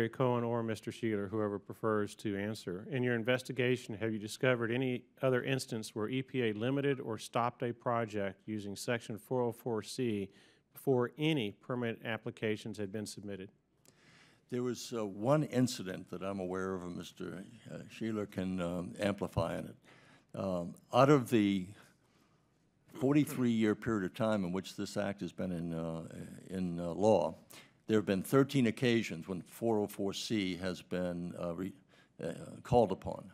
Secretary Cohen or Mr. Scheeler, whoever prefers to answer. In your investigation, have you discovered any other instance where EPA limited or stopped a project using Section 404C before any permit applications had been submitted? There was one incident that I'm aware of, and Mr. Scheeler can amplify on it. Out of the 43-year period of time in which this act has been in law, there have been 13 occasions when 404C has been called upon,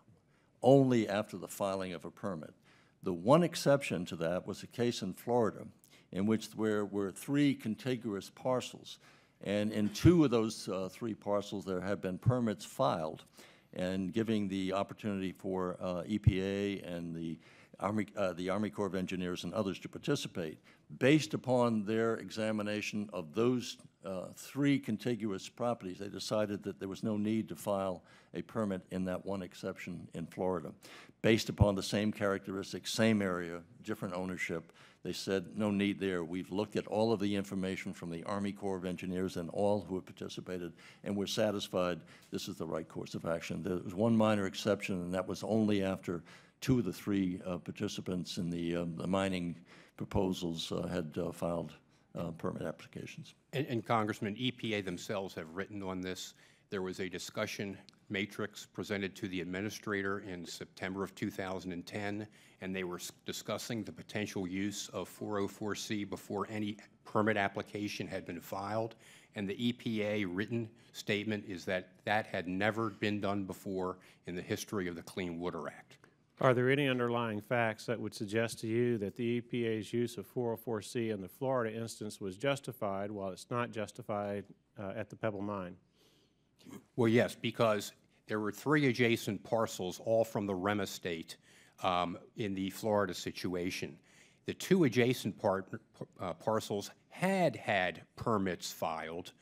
only after the filing of a permit. The one exception to that was a case in Florida in which there were 3 contiguous parcels. And in 2 of those 3 parcels, there had been permits filed, and giving the opportunity for EPA and the Army Corps of Engineers and others to participate. Based upon their examination of those 3 contiguous properties, they decided that there was no need to file a permit in that one exception in Florida. Based upon the same characteristics, same area, different ownership, they said no need there. We've looked at all of the information from the Army Corps of Engineers and all who have participated, and we're satisfied this is the right course of action. There was one minor exception, and that was only after 2 of the 3 participants in the mining proposals had filed permit applications. And Congressman, EPA themselves have written on this. There was a discussion matrix presented to the administrator in September of 2010, and they were discussing the potential use of 404C before any permit application had been filed. And the EPA written statement is that that had never been done before in the history of the Clean Water Act. Are there any underlying facts that would suggest to you that the EPA's use of 404C in the Florida instance was justified while it's not justified at the Pebble mine? Well, yes, because there were 3 adjacent parcels, all from the REM estate, in the Florida situation. The 2 adjacent parcels had permits filed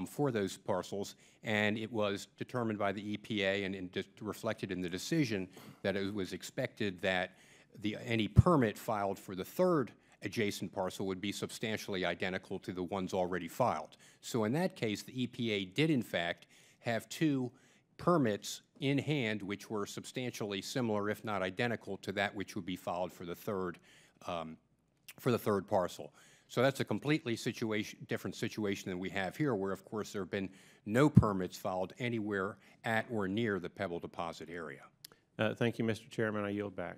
for those parcels, and it was determined by the EPA and reflected in the decision that it was expected that any permit filed for the 3rd adjacent parcel would be substantially identical to the ones already filed. So in that case, the EPA did, in fact, have 2 permits in hand which were substantially similar, if not identical, to that which would be filed for the 3rd parcel. So that's a completely different situation than we have here, where, of course, there have been no permits filed anywhere at or near the Pebble deposit area. Thank you, Mr. Chairman. I yield back.